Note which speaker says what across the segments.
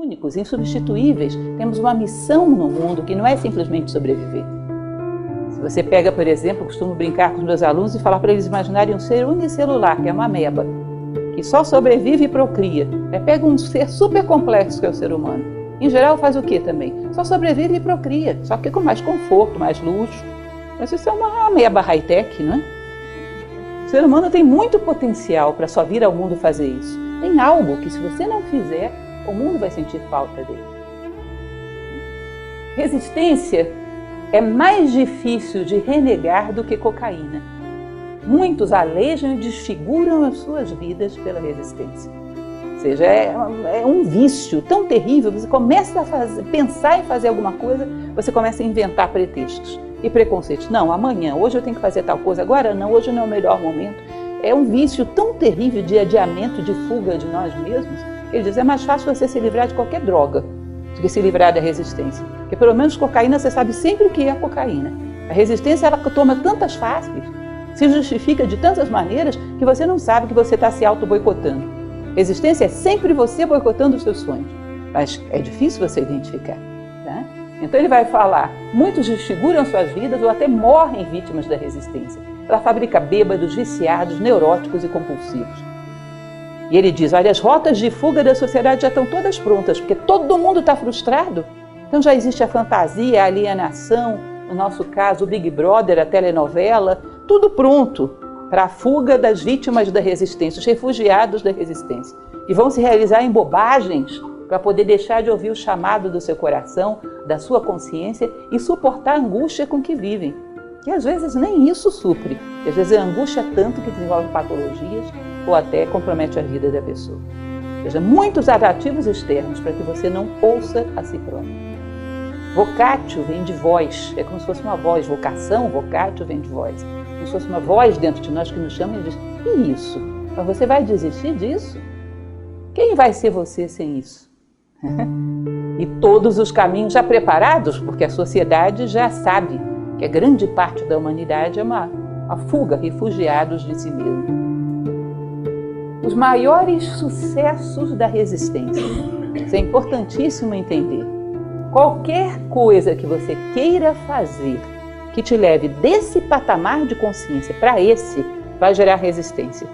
Speaker 1: únicos, insubstituíveis. Temos uma missão no mundo que não é simplesmente sobreviver. Se você pega, por exemplo, eu costumo brincar com os meus alunos e falar para eles imaginarem um ser unicelular, que é uma ameba, que só sobrevive e procria. Pega um ser super complexo, que é o ser humano. Em geral faz o quê também? Só sobrevive e procria, só que com mais conforto, mais luxo. Mas isso é uma ameba high-tech, não é? O ser humano tem muito potencial para só vir ao mundo fazer isso. Tem algo que, se você não fizer, o mundo vai sentir falta dele. Resistência é mais difícil de renegar do que cocaína. Muitos alejam e desfiguram as suas vidas pela resistência. Ou seja, é um vício tão terrível, você começa a pensar em fazer alguma coisa, você começa a inventar pretextos e preconceitos. Não, amanhã, hoje eu tenho que fazer tal coisa, agora não, hoje não é o melhor momento. É um vício tão terrível de adiamento, de fuga de nós mesmos, que ele diz, é mais fácil você se livrar de qualquer droga do que se livrar da resistência. Porque pelo menos cocaína, você sabe sempre o que é cocaína. A resistência, ela toma tantas faces, se justifica de tantas maneiras, que você não sabe que você está se auto-boicotando. Resistência é sempre você boicotando os seus sonhos, mas é difícil você identificar. Tá? Então ele vai falar, muitos desfiguram suas vidas ou até morrem vítimas da resistência. Ela fabrica bêbados, viciados, neuróticos e compulsivos. E ele diz, olha, as rotas de fuga da sociedade já estão todas prontas, porque todo mundo está frustrado. Então já existe a fantasia, a alienação, no nosso caso o Big Brother, a telenovela, tudo pronto para a fuga das vítimas da resistência, os refugiados da resistência, que vão se realizar em bobagens para poder deixar de ouvir o chamado do seu coração, da sua consciência e suportar a angústia com que vivem. Que às vezes nem isso supre, que às vezes a angústia é tanto que desenvolve patologias ou até compromete a vida da pessoa. Ou seja, muitos atrativos externos para que você não ouça a si próprio. Vocatio vem de voz, é como se fosse uma voz, vocação, vocatio vem de voz. Como se fosse uma voz dentro de nós que nos chama e diz, e isso? Mas você vai desistir disso? Quem vai ser você sem isso? E todos os caminhos já preparados, porque a sociedade já sabe que a grande parte da humanidade é uma fuga, refugiados de si mesmo. Os maiores sucessos da resistência, isso é importantíssimo entender. Qualquer coisa que você queira fazer que te leve desse patamar de consciência para esse, vai gerar resistência.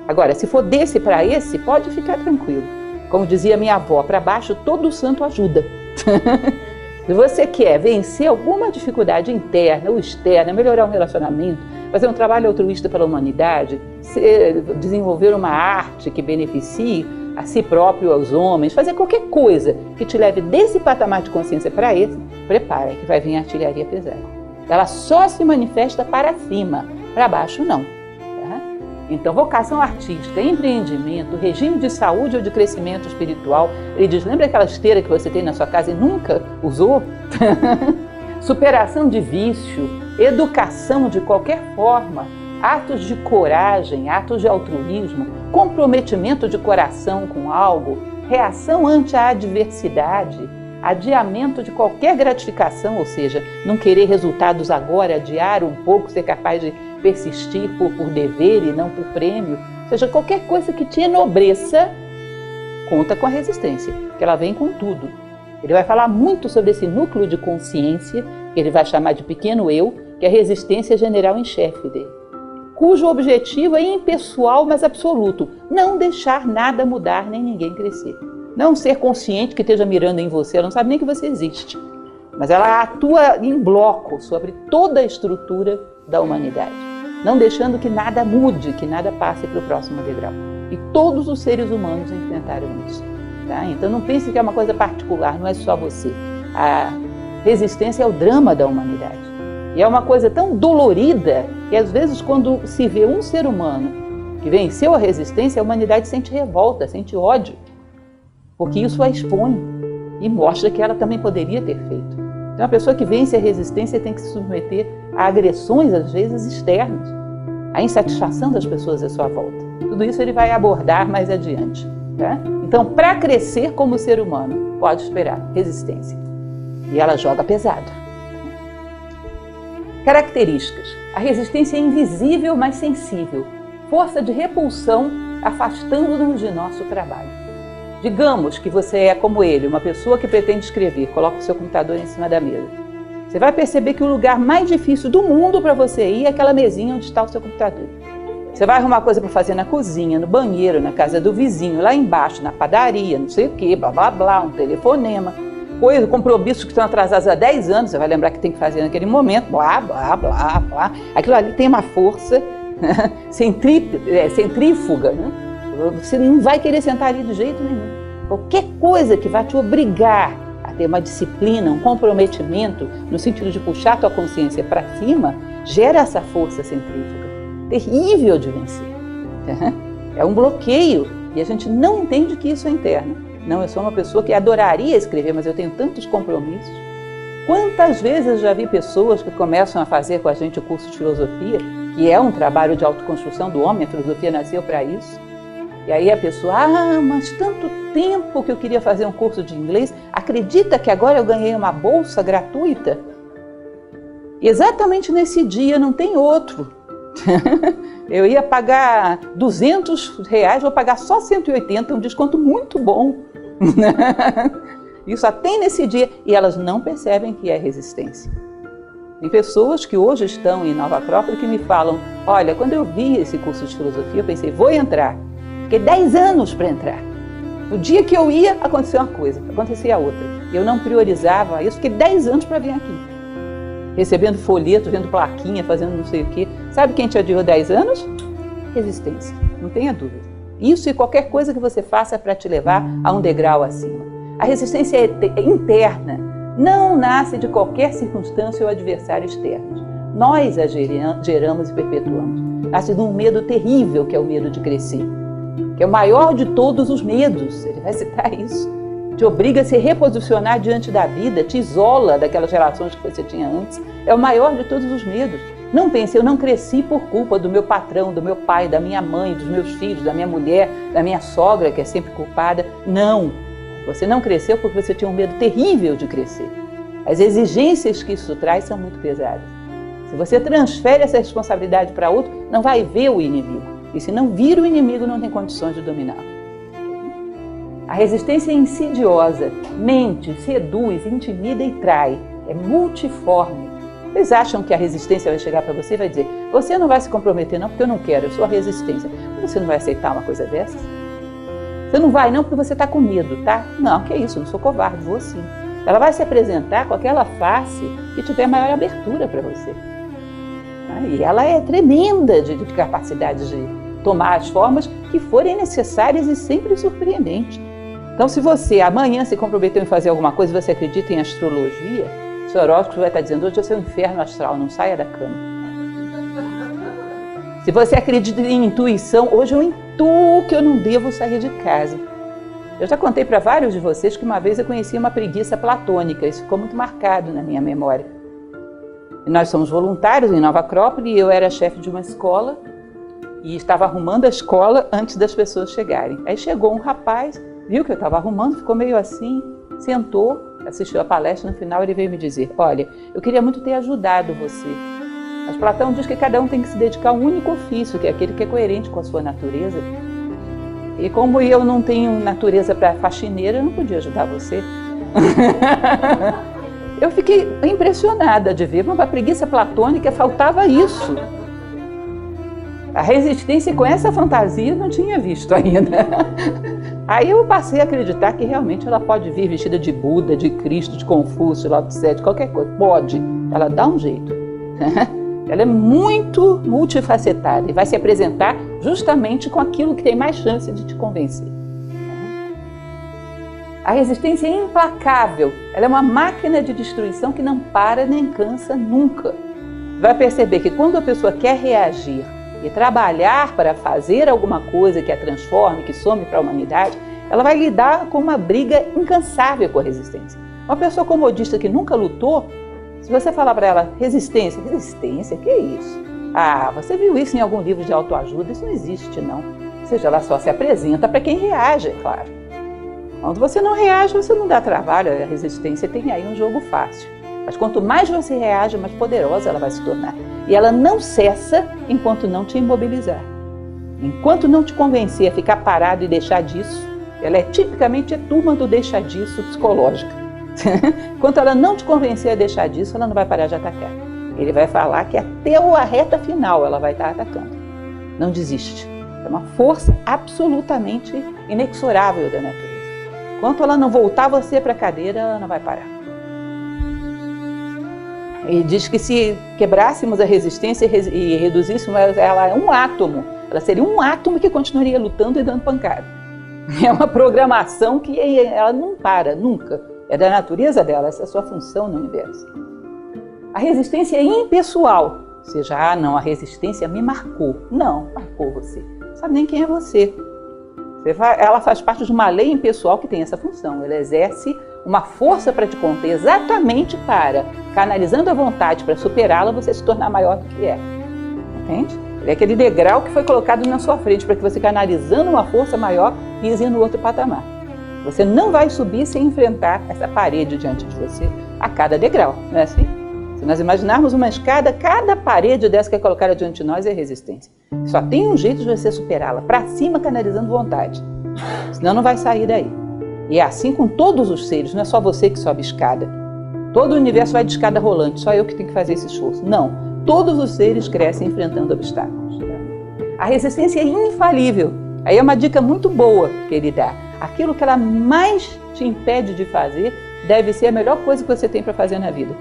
Speaker 1: Agora, se for desse para esse, pode ficar tranquilo. Como dizia minha avó, para baixo todo santo ajuda. Se você quer vencer alguma dificuldade interna ou externa, melhorar um relacionamento, fazer um trabalho altruísta pela humanidade, desenvolver uma arte que beneficie a si próprio, aos homens, fazer qualquer coisa que te leve desse patamar de consciência para esse, prepara que vai vir a artilharia pesada. Ela só se manifesta para cima, para baixo não. Tá? Então, vocação artística, empreendimento, regime de saúde ou de crescimento espiritual. Ele diz, lembra aquela esteira que você tem na sua casa e nunca usou? Superação de vício, educação de qualquer forma, atos de coragem, atos de altruísmo, comprometimento de coração com algo, reação ante a adversidade, adiamento de qualquer gratificação, ou seja, não querer resultados agora, adiar um pouco, ser capaz de persistir por dever e não por prêmio, ou seja, qualquer coisa que te enobreça, conta com a resistência, que ela vem com tudo. Ele vai falar muito sobre esse núcleo de consciência, que ele vai chamar de pequeno eu, que é a resistência general em chefe dele, cujo objetivo é impessoal, mas absoluto, não deixar nada mudar nem ninguém crescer. Não ser consciente que esteja mirando em você, ela não sabe nem que você existe, mas ela atua em bloco sobre toda a estrutura da humanidade, não deixando que nada mude, que nada passe para o próximo degrau. E todos os seres humanos enfrentaram isso. Tá? Então não pense que é uma coisa particular, não é só você. A resistência é o drama da humanidade. E é uma coisa tão dolorida que às vezes quando se vê um ser humano que venceu a resistência, a humanidade sente revolta, sente ódio. Porque isso a expõe e mostra que ela também poderia ter feito. Então a pessoa que vence a resistência tem que se submeter a agressões, às vezes, externas, a insatisfação das pessoas à sua volta. Tudo isso ele vai abordar mais adiante. Tá? Então, para crescer como ser humano, pode esperar resistência. E ela joga pesado. Características. A resistência é invisível, mas sensível. Força de repulsão, afastando-nos de nosso trabalho. Digamos que você é como ele, uma pessoa que pretende escrever, coloca o seu computador em cima da mesa. Você vai perceber que o lugar mais difícil do mundo para você ir é aquela mesinha onde está o seu computador. Você vai arrumar coisa para fazer na cozinha, no banheiro, na casa do vizinho, lá embaixo, na padaria, não sei o quê, blá blá blá, um telefonema, coisa, compromissos que estão atrasados há 10 anos, você vai lembrar que tem que fazer naquele momento, blá blá blá blá. Aquilo ali tem uma força centrífuga, né? Você não vai querer sentar ali de jeito nenhum. Qualquer coisa que vai te obrigar a ter uma disciplina, um comprometimento, no sentido de puxar a tua consciência para cima, gera essa força centrífuga, terrível de vencer. É um bloqueio e a gente não entende que isso é interno. Não, eu sou uma pessoa que adoraria escrever, mas eu tenho tantos compromissos. Quantas vezes eu já vi pessoas que começam a fazer com a gente o curso de filosofia, que é um trabalho de autoconstrução do homem, a filosofia nasceu para isso. E aí a pessoa, mas tanto tempo que eu queria fazer um curso de inglês, acredita que agora eu ganhei uma bolsa gratuita? E exatamente nesse dia, não tem outro. Eu ia pagar R$200, vou pagar só 180, um desconto muito bom. Isso só tem nesse dia e elas não percebem que é resistência. Tem pessoas que hoje estão em Nova Acrópole que me falam, olha, quando eu vi esse curso de filosofia, eu pensei, vou entrar. Fiquei 10 anos para entrar. No dia que eu ia, aconteceu uma coisa, acontecia outra. Eu não priorizava isso, fiquei 10 anos para vir aqui. Recebendo folheto, vendo plaquinha, fazendo não sei o quê. Sabe quem te adiou 10 anos? Resistência, não tenha dúvida. Isso e qualquer coisa que você faça para te levar a um degrau acima. A resistência é interna, não nasce de qualquer circunstância ou adversário externo. Nós a geramos e perpetuamos. Nasce de um medo terrível, que é o medo de crescer. Que é o maior de todos os medos, ele vai citar isso. Te obriga a se reposicionar diante da vida, te isola daquelas relações que você tinha antes. É o maior de todos os medos. Não pense, eu não cresci por culpa do meu patrão, do meu pai, da minha mãe, dos meus filhos, da minha mulher, da minha sogra, que é sempre culpada. Não, você não cresceu porque você tinha um medo terrível de crescer. As exigências que isso traz são muito pesadas. Se você transfere essa responsabilidade para outro, não vai ver o inimigo. E se não vir o inimigo, não tem condições de dominá-lo. A resistência é insidiosa, mente, seduz, intimida e trai. É multiforme. Vocês acham que a resistência vai chegar para você e vai dizer, você não vai se comprometer não porque eu não quero, eu sou a resistência. Você não vai aceitar uma coisa dessas? Você não vai não porque você está com medo, tá? Não, que isso, eu não sou covarde, vou sim. Ela vai se apresentar com aquela face que tiver maior abertura para você. E ela é tremenda de capacidade de tomar as formas que forem necessárias e sempre surpreendentes. Então, se você amanhã se comprometeu em fazer alguma coisa e você acredita em astrologia, seu horóscopo vai estar dizendo, hoje é seu inferno astral, não saia da cama. Se você acredita em intuição, hoje eu intuo que eu não devo sair de casa. Eu já contei para vários de vocês que uma vez eu conheci uma preguiça platônica, isso ficou muito marcado na minha memória. E nós somos voluntários em Nova Acrópole e eu era chefe de uma escola e estava arrumando a escola antes das pessoas chegarem. Aí chegou um rapaz, viu que eu estava arrumando, ficou meio assim, sentou, assistiu a palestra, no final ele veio me dizer, olha, eu queria muito ter ajudado você, mas Platão diz que cada um tem que se dedicar a um único ofício, que é aquele que é coerente com a sua natureza. E como eu não tenho natureza para faxineira, eu não podia ajudar você. Eu fiquei impressionada de ver, uma preguiça platônica, faltava isso. A resistência com essa fantasia eu não tinha visto ainda. Aí eu passei a acreditar que realmente ela pode vir vestida de Buda, de Cristo, de Confúcio, Lao Tse, de qualquer coisa. Pode, ela dá um jeito. Ela é muito multifacetada e vai se apresentar justamente com aquilo que tem mais chance de te convencer. A resistência é implacável, ela é uma máquina de destruição que não para nem cansa nunca. Vai perceber que quando a pessoa quer reagir e trabalhar para fazer alguma coisa que a transforme, que some para a humanidade, ela vai lidar com uma briga incansável com a resistência. Uma pessoa comodista que nunca lutou, se você falar para ela, resistência, que é isso? Ah, você viu isso em algum livro de autoajuda? Isso não existe, não. Ou seja, ela só se apresenta para quem reage, é claro. Quando você não reage, você não dá trabalho, a resistência tem aí um jogo fácil. Mas quanto mais você reage, mais poderosa ela vai se tornar. E ela não cessa enquanto não te imobilizar. Enquanto não te convencer a ficar parado e deixar disso, Ela é tipicamente a turma do deixar disso psicológica. Enquanto ela não te convencer a deixar disso, ela não vai parar de atacar. Ele vai falar que até a reta final ela vai estar atacando. Não desiste. É uma força absolutamente inexorável da natureza. Enquanto ela não voltar você para a cadeira, ela não vai parar. E diz que se quebrássemos a resistência e reduzíssemos ela a um átomo, ela seria um átomo que continuaria lutando e dando pancada. É uma programação que ela não para, nunca. É da natureza dela, essa é a sua função no universo. A resistência é impessoal. Ou seja, não, a resistência me marcou. Não, marcou você. Não sabe nem quem é você. Ela faz parte de uma lei impessoal que tem essa função. Ela exerce uma força para te conter exatamente para, canalizando a vontade para superá-la, você se tornar maior do que é. Entende? É aquele degrau que foi colocado na sua frente para que você, canalizando uma força maior, pise no outro patamar. Você não vai subir sem enfrentar essa parede diante de você a cada degrau, não é assim? Se nós imaginarmos uma escada, cada parede dessa que é colocada diante de nós é resistência. Só tem um jeito de você superá-la, para cima, canalizando vontade. Senão não vai sair daí. E é assim com todos os seres, não é só você que sobe escada. Todo o universo vai de escada rolante, só eu que tenho que fazer esse esforço. Não, todos os seres crescem enfrentando obstáculos. A resistência é infalível. Aí é uma dica muito boa que ele dá. Aquilo que ela mais te impede de fazer deve ser a melhor coisa que você tem para fazer na vida.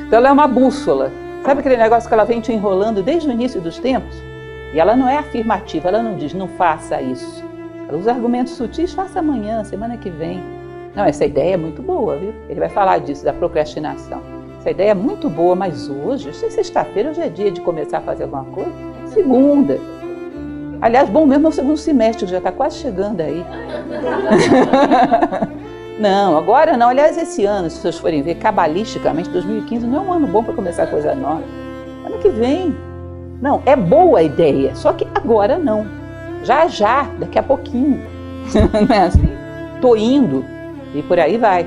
Speaker 1: Então ela é uma bússola. Sabe aquele negócio que ela vem te enrolando desde o início dos tempos? E ela não é afirmativa, ela não diz, não faça isso. Ela usa argumentos sutis, faça amanhã, semana que vem. Não, essa ideia é muito boa, viu? Ele vai falar disso, da procrastinação. Essa ideia é muito boa, mas hoje, sexta-feira, hoje é dia de começar a fazer alguma coisa. Segunda. Aliás, bom mesmo é o segundo semestre, que já está quase chegando aí. Não, agora não. Aliás, esse ano, se vocês forem ver, cabalisticamente, 2015 não é um ano bom para começar coisa nova. Ano que vem. Não, é boa a ideia, só que agora não. Já, daqui a pouquinho. Não é assim? Tô indo e por aí vai.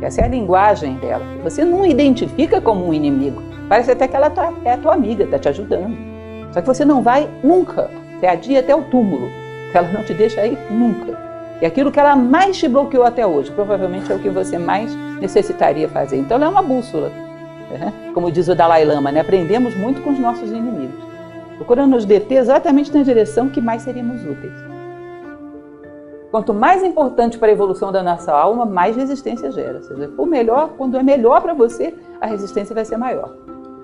Speaker 1: Essa é a linguagem dela. Você não identifica como um inimigo. Parece até que ela é a tua amiga, está te ajudando. Só que você não vai nunca. Você adia até o túmulo. Ela não te deixa ir nunca. E aquilo que ela mais te bloqueou até hoje, provavelmente é o que você mais necessitaria fazer. Então ela é uma bússola. Como diz o Dalai Lama, né? Aprendemos muito com os nossos inimigos. Procurando nos deter exatamente na direção que mais seríamos úteis. Quanto mais importante para a evolução da nossa alma, mais resistência gera. Ou seja, por melhor, quando é melhor para você, a resistência vai ser maior.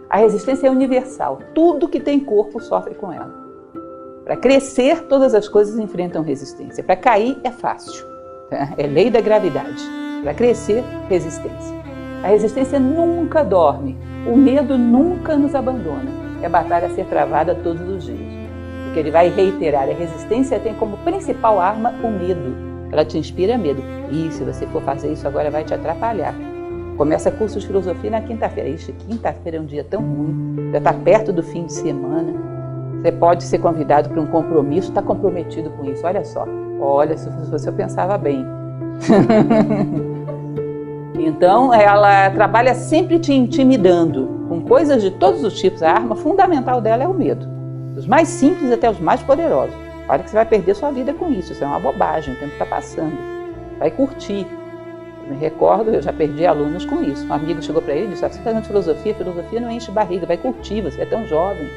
Speaker 1: A resistência é universal. Tudo que tem corpo sofre com ela. Para crescer, todas as coisas enfrentam resistência. Para cair, é fácil. É lei da gravidade. Para crescer, resistência. A resistência nunca dorme. O medo nunca nos abandona. É a batalha a ser travada todos os dias. Porque ele vai reiterar. A resistência tem como principal arma o medo. Ela te inspira medo. E se você for fazer isso agora, vai te atrapalhar. Começa curso de filosofia na quinta-feira. Ixi, quinta-feira é um dia tão ruim. Já está perto do fim de semana. Você pode ser convidado para um compromisso, está comprometido com isso. Olha só. Olha, se você pensava bem. Então, ela trabalha sempre te intimidando com coisas de todos os tipos. A arma fundamental dela é o medo. Dos mais simples até os mais poderosos. Olha que você vai perder sua vida com isso. Isso é uma bobagem, o tempo está passando. Vai curtir. Eu me recordo, eu já perdi alunos com isso. Um amigo chegou para ele e disse, você está fazendo filosofia não enche barriga, vai curtir, você é tão jovem.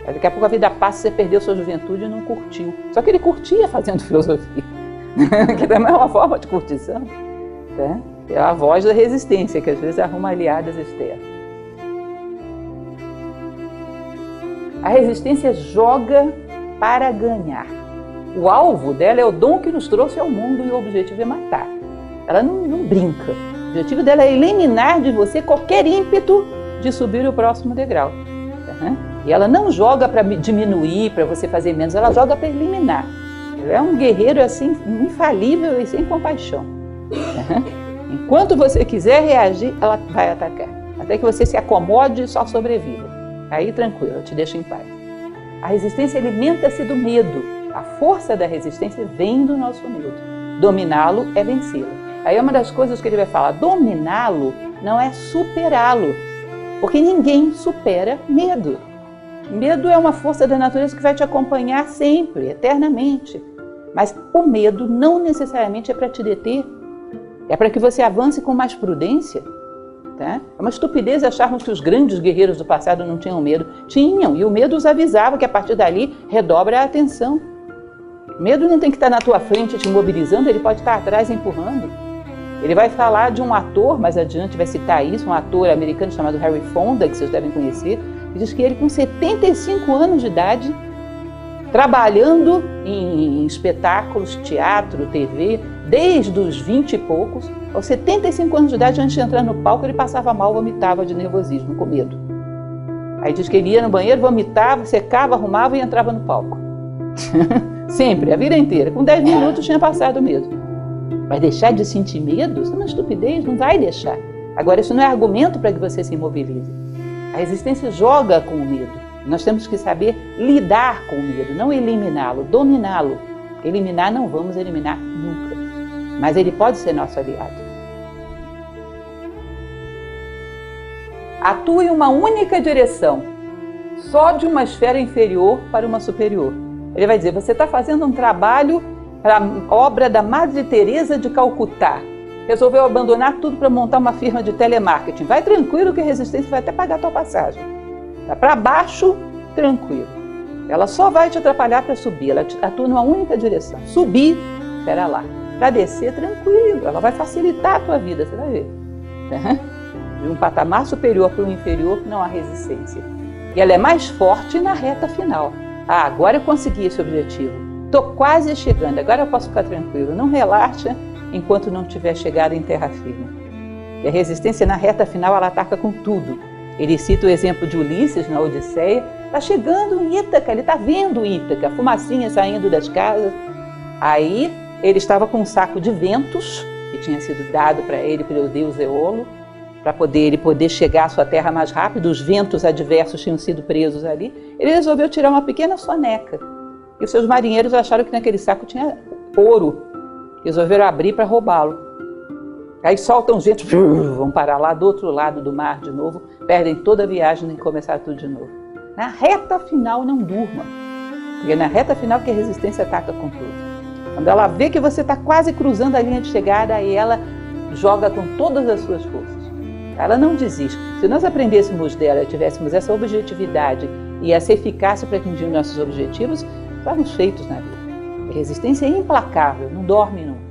Speaker 1: Daqui a pouco a vida passa, você perdeu sua juventude e não curtiu. Só que ele curtia fazendo filosofia. Que também é uma forma de curtição. Tá? É a voz da resistência, que às vezes arruma aliadas externas. A resistência joga para ganhar. O alvo dela é o dom que nos trouxe ao mundo e o objetivo é matar. Ela não brinca. O objetivo dela é eliminar de você qualquer ímpeto de subir o próximo degrau. E ela não joga para diminuir, para você fazer menos, ela joga para eliminar. Ela é um guerreiro assim, infalível e sem compaixão. Enquanto você quiser reagir, ela vai atacar. Até que você se acomode e só sobreviva. Aí tranquilo, te deixa em paz. A resistência alimenta-se do medo. A força da resistência vem do nosso medo. Dominá-lo é vencê-lo. Aí é uma das coisas que ele vai falar. Dominá-lo não é superá-lo. Porque ninguém supera medo. Medo é uma força da natureza que vai te acompanhar sempre, eternamente. Mas o medo não necessariamente é para te deter, é para que você avance com mais prudência. Tá? É uma estupidez acharmos que os grandes guerreiros do passado não tinham medo. Tinham, e o medo os avisava que a partir dali redobra a atenção. O medo não tem que estar na tua frente te imobilizando, ele pode estar atrás empurrando. Ele vai falar de um ator, mais adiante vai citar isso, um ator americano chamado Harry Fonda, que vocês devem conhecer, que diz que ele com 75 anos de idade, trabalhando em espetáculos, teatro, TV, desde os 20 e poucos, aos 75 anos de idade, antes de entrar no palco, ele passava mal, vomitava de nervosismo, com medo. Aí diz que ele ia no banheiro, vomitava, secava, arrumava e entrava no palco. Sempre, a vida inteira. Com 10 minutos tinha passado mesmo. Vai deixar de sentir medo? Isso é uma estupidez, não vai deixar. Agora, isso não é argumento para que você se imobilize. A resistência joga com o medo. Nós temos que saber lidar com o medo, não eliminá-lo, dominá-lo. Eliminar não vamos eliminar nunca, mas ele pode ser nosso aliado. Atua em uma única direção, só de uma esfera inferior para uma superior. Ele vai dizer, você está fazendo um trabalho para a obra da Madre Teresa de Calcutá. Resolveu abandonar tudo para montar uma firma de telemarketing. Vai tranquilo que a resistência vai até pagar a tua passagem. Tá para baixo, tranquilo. Ela só vai te atrapalhar para subir, ela atua numa única direção. Subir, espera lá. Para descer, tranquilo, ela vai facilitar a tua vida, você vai ver. De um patamar superior para um inferior, não há resistência. E ela é mais forte na reta final. Ah, agora eu consegui esse objetivo. Estou quase chegando, agora eu posso ficar tranquilo. Não relaxa enquanto não tiver chegado em terra firme. E a resistência na reta final, ela ataca com tudo. Ele cita o exemplo de Ulisses na Odisseia. Está chegando em Ítaca, ele está vendo Ítaca, a fumacinha saindo das casas. Aí ele estava com um saco de ventos, que tinha sido dado para ele pelo deus Eolo, para ele poder chegar à sua terra mais rápido. Os ventos adversos tinham sido presos ali. Ele resolveu tirar uma pequena soneca. E os seus marinheiros acharam que naquele saco tinha ouro. Resolveram abrir para roubá-lo. Aí soltam os ventos, vão parar lá do outro lado do mar de novo, perdem toda a viagem e começar tudo de novo. Na reta final não durma, porque na reta final que a resistência ataca com tudo. Quando ela vê que você está quase cruzando a linha de chegada, aí ela joga com todas as suas forças. Ela não desiste. Se nós aprendêssemos dela e tivéssemos essa objetividade e essa eficácia para atingir nossos objetivos, estávamos feitos na vida. A resistência é implacável, não dorme nunca.